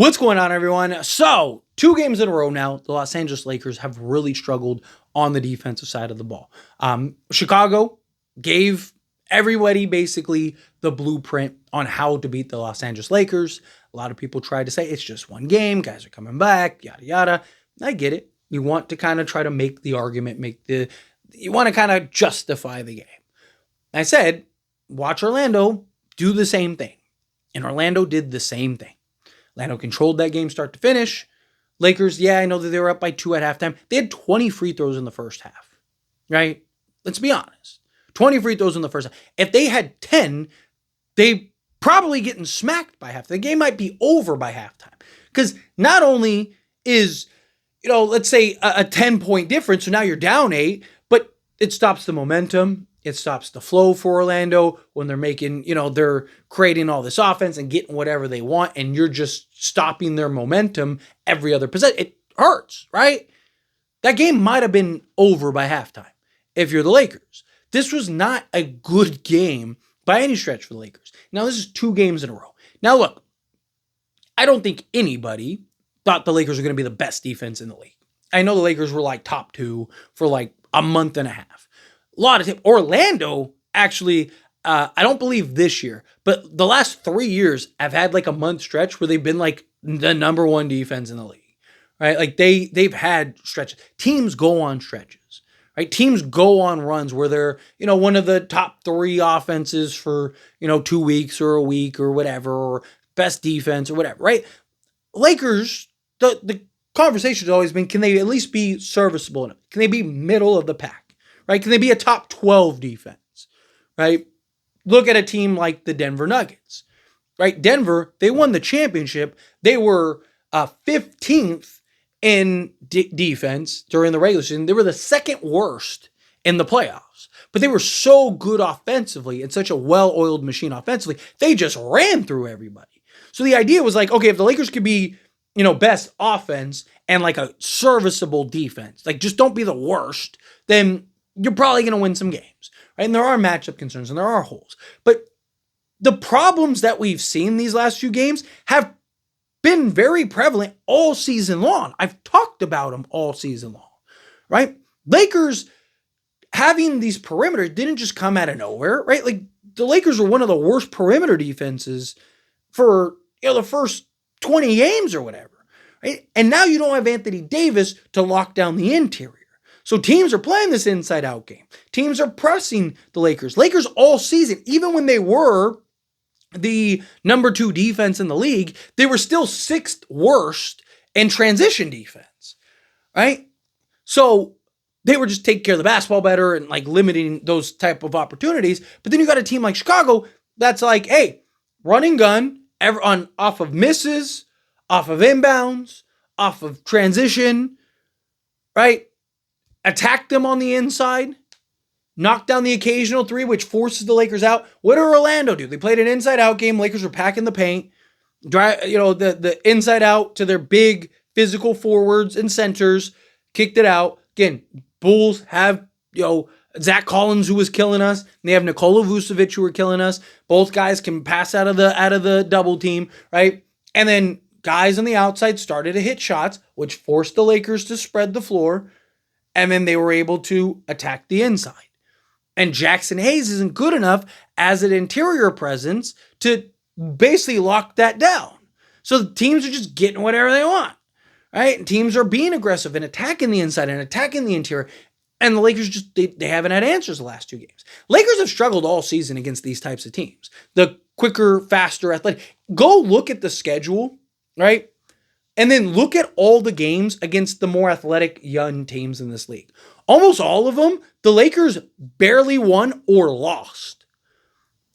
What's going on, everyone? So, 2 games in a row now, the Los Angeles Lakers have really struggled on the defensive side of the ball. Chicago gave everybody basically the blueprint on how to beat the Los Angeles Lakers. A lot of people tried to say it's just one game, guys are coming back, yada, yada. I get it. You want to kind of try to make the argument, you want to kind of justify the game. I said, watch Orlando do the same thing. And Orlando did the same thing. Orlando controlled that game start to finish. Lakers, yeah, I know that they were up by 2 at halftime. They had 20 free throws in the first half, right? Let's be honest. 20 free throws in the first half. If they had 10, they probably getting smacked by half. The game might be over by halftime. Because not only is, let's say a 10-point difference, so now you're down 8, but it stops the momentum. It stops the flow for Orlando when they're making, they're creating all this offense and getting whatever they want, and you're just stopping their momentum every other possession. It hurts, right? That game might have been over by halftime if you're the Lakers. This was not a good game by any stretch for the Lakers. Now, this is 2 games in a row. Now, look, I don't think anybody thought the Lakers were going to be the best defense in the league. I know the Lakers were like top 2 for like a month and a half. A lot of time. Orlando, actually, I don't believe this year, but the last 3 years have had like a month stretch where they've been like the number 1 defense in the league, right? Like they've had stretches. Teams go on stretches, right? Teams go on runs where they're, one of the top 3 offenses for, 2 weeks or a week or whatever, or best defense or whatever, right? Lakers, the conversation has always been, can they at least be serviceable enough? Can they be middle of the pack? Right? Can they be a top 12 defense? Right? Look at a team like the Denver Nuggets. Right? Denver, they won the championship. They were 15th in defense during the regular season. They were the second worst in the playoffs. But they were so good offensively and such a well-oiled machine offensively, they just ran through everybody. So the idea was like, okay, if the Lakers could be, best offense and like a serviceable defense, like just don't be the worst, then you're probably going to win some games, right? And there are matchup concerns and there are holes. But the problems that we've seen these last few games have been very prevalent all season long. I've talked about them all season long, right? Lakers having these perimeters didn't just come out of nowhere, right? Like the Lakers were one of the worst perimeter defenses for, the first 20 games or whatever, right? And now you don't have Anthony Davis to lock down the interior. So teams are playing this inside-out game. Teams are pressing the Lakers. Lakers all season, even when they were the number 2 defense in the league, they were still 6th worst in transition defense, right? So they were just taking care of the basketball better and like limiting those type of opportunities. But then you got a team like Chicago that's like, hey, run and gun off of misses, off of inbounds, off of transition, right? Attack them on the inside, knock down the occasional 3, which forces the Lakers out. What did Orlando do? They played an inside-out game. Lakers were packing the paint, the inside out to their big physical forwards and centers, kicked it out. Again, Bulls have, Zach Collins, who was killing us. And they have Nikola Vucevic, who were killing us. Both guys can pass out of the double team, right? And then guys on the outside started to hit shots, which forced the Lakers to spread the floor. And then they were able to attack the inside. And Jackson Hayes isn't good enough as an interior presence to basically lock that down. So the teams are just getting whatever they want, right? And teams are being aggressive and attacking the inside and attacking the interior. And the Lakers just, they haven't had answers the last 2 games. Lakers have struggled all season against these types of teams. The quicker, faster, athletic. Go look at the schedule, right? And then look at all the games against the more athletic young teams in this league. Almost all of them, the Lakers barely won or lost.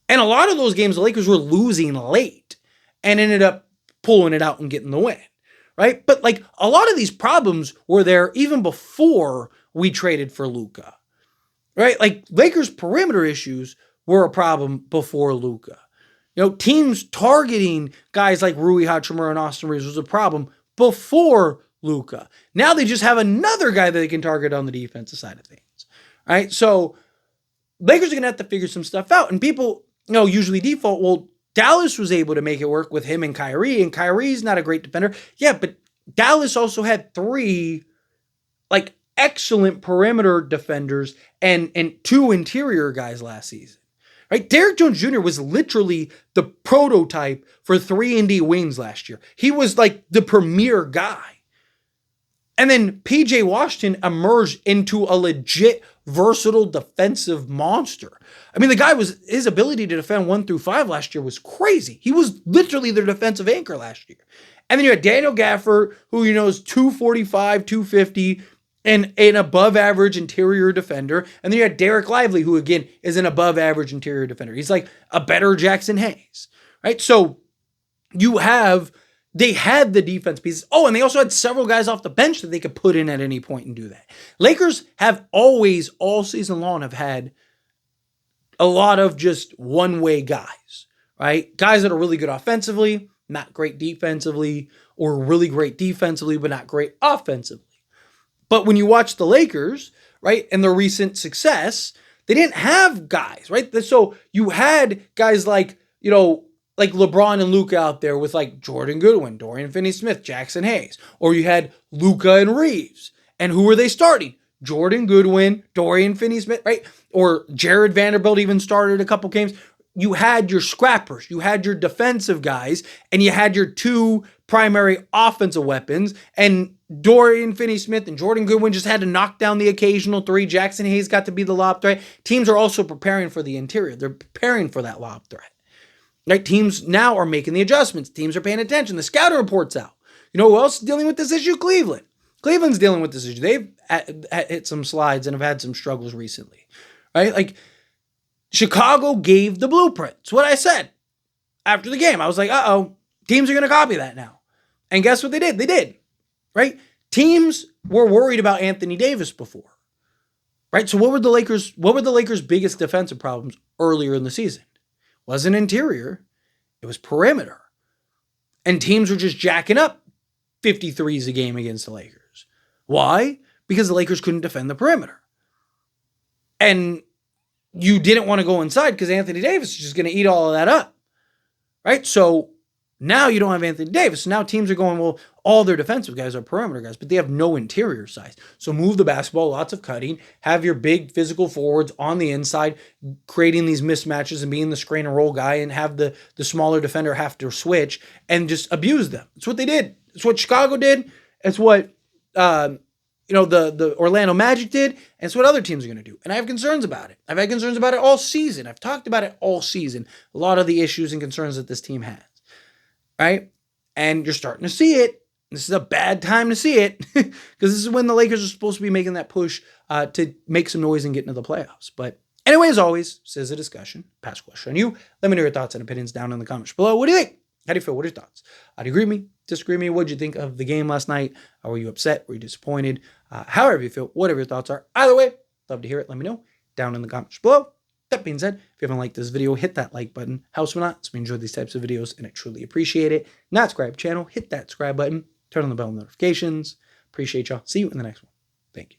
And a lot of those games, the Lakers were losing late and ended up pulling it out and getting the win, right? But like a lot of these problems were there even before we traded for Luka, right? Like Lakers perimeter issues were a problem before Luka. Teams targeting guys like Rui Hachimura and Austin Reeves was a problem before Luka. Now they just have another guy that they can target on the defensive side of things, right? So Lakers are going to have to figure some stuff out. And people, usually default, well, Dallas was able to make it work with him and Kyrie's not a great defender. Yeah, but Dallas also had 3 like excellent perimeter defenders and 2 interior guys last season. Right? Derrick Jones Jr. was literally the prototype for 3-and-D wings last year. He was like the premier guy. And then PJ Washington emerged into a legit versatile defensive monster. I mean, his ability to defend 1 through 5 last year was crazy. He was literally their defensive anchor last year. And then you had Daniel Gafford, who is 245, 250, and an above average interior defender. And then you had Derek Lively, who again is an above average interior defender. He's like a better Jackson Hayes, right? So they had the defense pieces. Oh, and they also had several guys off the bench that they could put in at any point and do that. Lakers have always, all season long, have had a lot of just one-way guys, right? Guys that are really good offensively, not great defensively, or really great defensively, but not great offensively. But when you watch the Lakers, right, and their recent success, they didn't have guys, right? So you had guys like LeBron and Luka out there with like Jordan Goodwin, Dorian Finney-Smith, Jackson Hayes. Or you had Luka and Reeves. And who were they starting? Jordan Goodwin, Dorian Finney-Smith, right? Or Jared Vanderbilt even started a couple games. You had your scrappers, you had your defensive guys, and you had your 2 primary offensive weapons. And Dorian Finney-Smith and Jordan Goodwin just had to knock down the occasional 3. Jackson Hayes got to be the lob threat. Teams are also preparing for the interior. They're preparing for that lob threat. Right? Teams now are making the adjustments. Teams are paying attention. The scouting report's out. You know who else is dealing with this issue? Cleveland. Cleveland's dealing with this issue. They've hit some slides and have had some struggles recently. Right? Like, Chicago gave the blueprint. It's what I said after the game. I was like, teams are going to copy that now. And guess what they did? They did. Right? Teams were worried about Anthony Davis before. Right? So what were the Lakers' biggest defensive problems earlier in the season? Wasn't interior, it was perimeter. And teams were just jacking up 53s a game against the Lakers. Why? Because the Lakers couldn't defend the perimeter. And you didn't want to go inside because Anthony Davis is just going to eat all of that up. Right? So now you don't have Anthony Davis. So now teams are going, well, all their defensive guys are perimeter guys, but they have no interior size. So move the basketball, lots of cutting, have your big physical forwards on the inside, creating these mismatches and being the screen and roll guy, and have the smaller defender have to switch and just abuse them. It's what they did. It's what Chicago did. It's what the Orlando Magic did, and it's what other teams are going to do. And I have concerns about it. I've had concerns about it all season. I've talked about it all season. A lot of the issues and concerns that this team has. Right? And you're starting to see it. This is a bad time to see it because this is when the Lakers are supposed to be making that push to make some noise and get into the playoffs. But anyway, as always, this is a discussion. Pass question on you. Let me know your thoughts and opinions down in the comments below. What do you think? How do you feel? What are your thoughts? Do you agree with me? Disagree with me? What did you think of the game last night? Were you upset? Were you disappointed? However you feel, whatever your thoughts are. Either way, love to hear it. Let me know down in the comments below. That being said, if you haven't liked this video, hit that like button. Helps me not. So we enjoy these types of videos and I truly appreciate it. Not subscribe channel, hit that subscribe button. Turn on the bell notifications. Appreciate y'all. See you in the next one. Thank you.